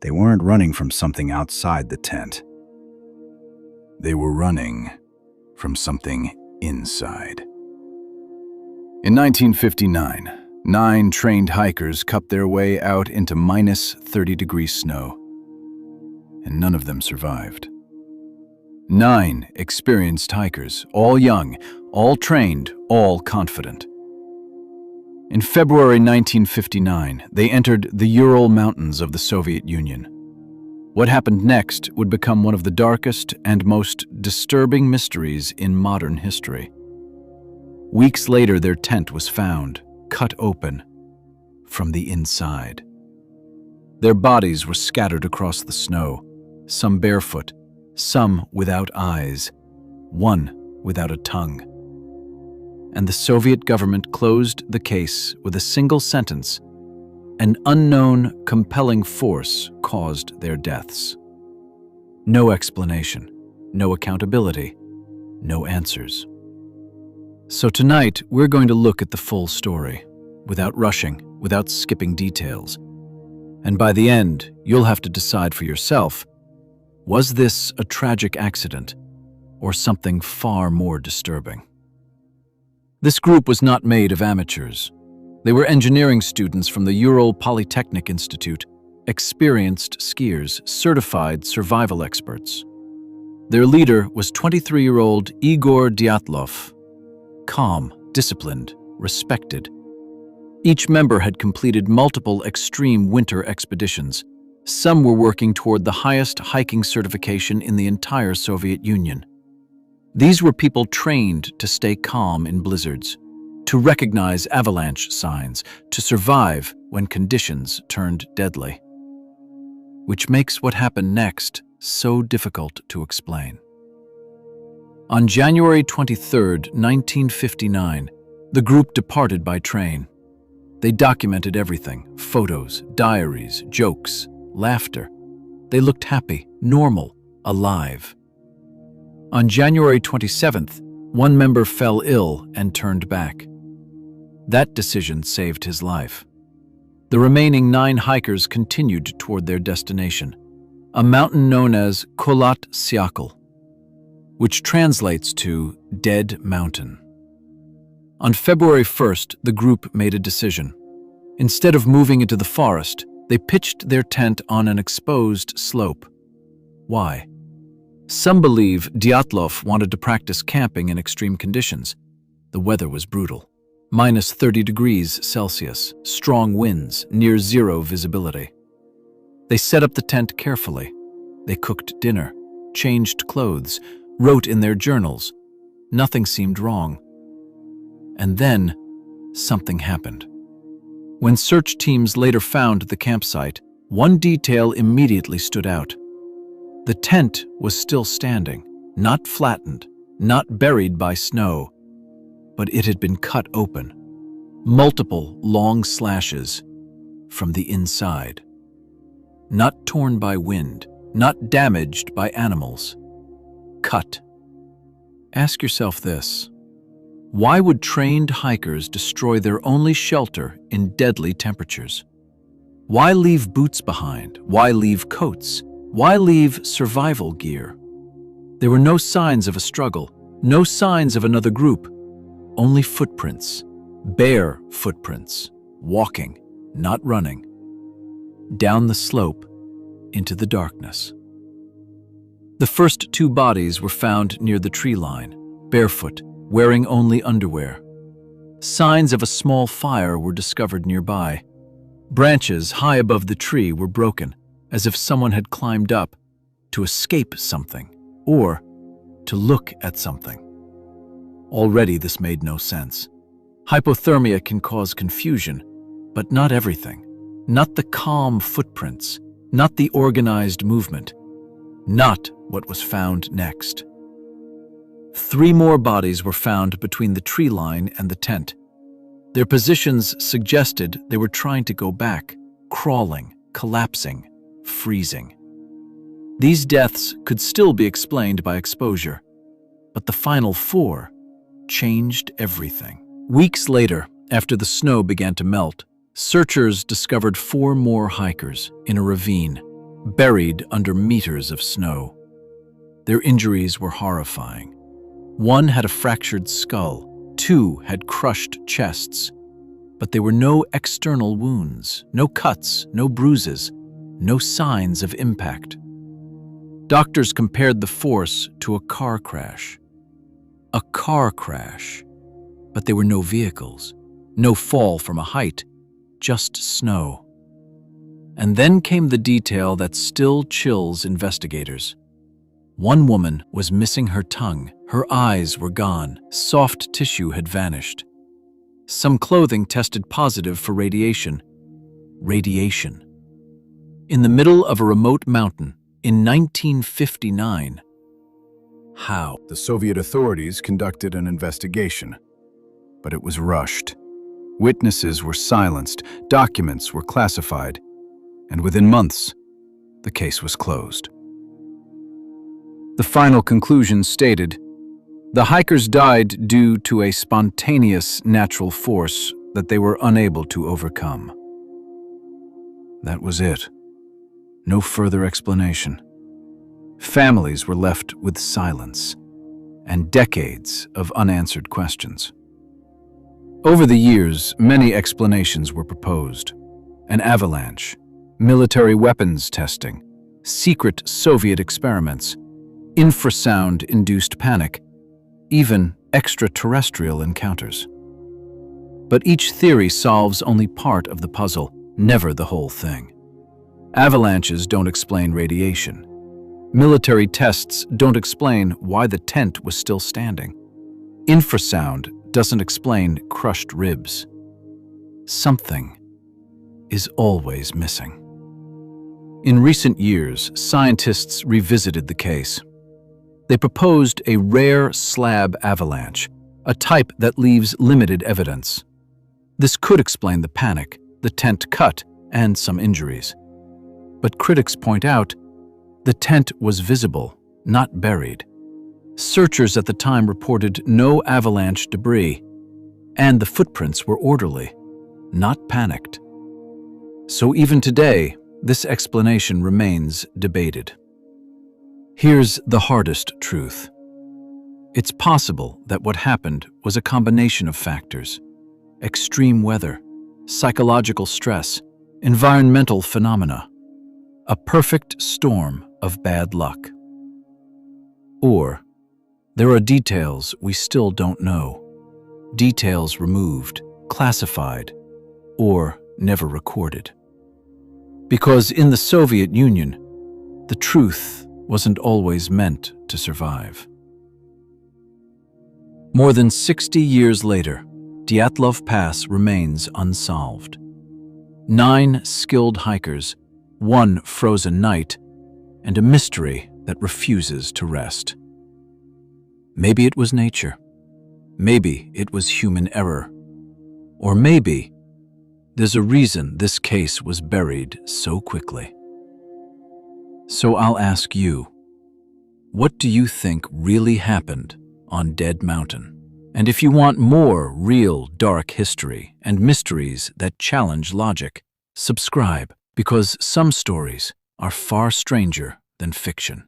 They weren't running from something outside the tent. They were running from something inside. In 1959, 9 trained hikers cupped their way out into minus 30-degree snow, and none of them survived. 9 experienced hikers, all young, all trained, all confident. In February 1959, they entered the Ural Mountains of the Soviet Union. What happened next would become one of the darkest and most disturbing mysteries in modern history. Weeks later, their tent was found, cut open from the inside. Their bodies were scattered across the snow, some barefoot, some without eyes, one without a tongue. And the Soviet government closed the case with a single sentence: an unknown, compelling force caused their deaths. No explanation, no accountability, no answers. So tonight, we're going to look at the full story, without rushing, without skipping details. And by the end, you'll have to decide for yourself, was this a tragic accident or something far more disturbing? This group was not made of amateurs. They were engineering students from the Ural Polytechnic Institute, experienced skiers, certified survival experts. Their leader was 23-year-old Igor Dyatlov. Calm, disciplined, respected. Each member had completed multiple extreme winter expeditions. Some were working toward the highest hiking certification in the entire Soviet Union. These were people trained to stay calm in blizzards, to recognize avalanche signs, to survive when conditions turned deadly. Which makes what happened next so difficult to explain. On January 23, 1959, the group departed by train. They documented everything: photos, diaries, jokes, laughter. They looked happy, normal, alive. On January 27th, one member fell ill and turned back. That decision saved his life. The remaining 9 hikers continued toward their destination, a mountain known as Kholat Syakhl, which translates to Dead Mountain. On February 1st, the group made a decision. Instead of moving into the forest, they pitched their tent on an exposed slope. Why? Some believe Dyatlov wanted to practice camping in extreme conditions. The weather was brutal. Minus 30 degrees Celsius, strong winds, near zero visibility. They set up the tent carefully. They cooked dinner, changed clothes, wrote in their journals. Nothing seemed wrong. And then, something happened. When search teams later found the campsite, one detail immediately stood out. The tent was still standing, not flattened, not buried by snow, but it had been cut open. Multiple long slashes from the inside. Not torn by wind, not damaged by animals. Cut. Ask yourself this: why would trained hikers destroy their only shelter in deadly temperatures? Why leave boots behind? Why leave coats? Why leave survival gear? There were no signs of a struggle, no signs of another group, only footprints, bare footprints, walking, not running, down the slope into the darkness. The first 2 bodies were found near the tree line, barefoot, wearing only underwear. Signs of a small fire were discovered nearby. Branches high above the tree were broken, as if someone had climbed up to escape something or to look at something. Already this made no sense. Hypothermia can cause confusion, but not everything. Not the calm footprints, not the organized movement, not what was found next. 3 more bodies were found between the tree line and the tent. Their positions suggested they were trying to go back, crawling, collapsing, freezing. These deaths could still be explained by exposure, but the final 4 changed everything. Weeks later, after the snow began to melt, searchers discovered 4 more hikers in a ravine, buried under meters of snow. Their injuries were horrifying. One had a fractured skull, two had crushed chests, but there were no external wounds, no cuts, no bruises, no signs of impact. Doctors compared the force to a car crash. A car crash, but there were no vehicles, no fall from a height, just snow. And then came the detail that still chills investigators. One woman was missing her tongue, her eyes were gone, soft tissue had vanished. Some clothing tested positive for radiation. Radiation. In the middle of a remote mountain in 1959. How? The Soviet authorities conducted an investigation, but it was rushed. Witnesses were silenced, documents were classified, and within months, the case was closed. The final conclusion stated, the hikers died due to a spontaneous natural force that they were unable to overcome. That was it. No further explanation. Families were left with silence and decades of unanswered questions. Over the years, many explanations were proposed. An avalanche, military weapons testing, secret Soviet experiments, infrasound-induced panic, even extraterrestrial encounters. But each theory solves only part of the puzzle, never the whole thing. Avalanches don't explain radiation. Military tests don't explain why the tent was still standing. Infrasound doesn't explain crushed ribs. Something is always missing. In recent years, scientists revisited the case. They proposed a rare slab avalanche, a type that leaves limited evidence. This could explain the panic, the tent cut, and some injuries. But critics point out, the tent was visible, not buried. Searchers at the time reported no avalanche debris, and the footprints were orderly, not panicked. So even today, this explanation remains debated. Here's the hardest truth. It's possible that what happened was a combination of factors: extreme weather, psychological stress, environmental phenomena, a perfect storm of bad luck. Or there are details we still don't know, details removed, classified, or never recorded. Because in the Soviet Union, the truth wasn't always meant to survive. More than 60 years later, Dyatlov Pass remains unsolved. 9 skilled hikers, 1 frozen night, and a mystery that refuses to rest. Maybe it was nature. Maybe it was human error. Or maybe there's a reason this case was buried so quickly. So I'll ask you, what do you think really happened on Dead Mountain? And if you want more real dark history and mysteries that challenge logic, subscribe, because some stories are far stranger than fiction.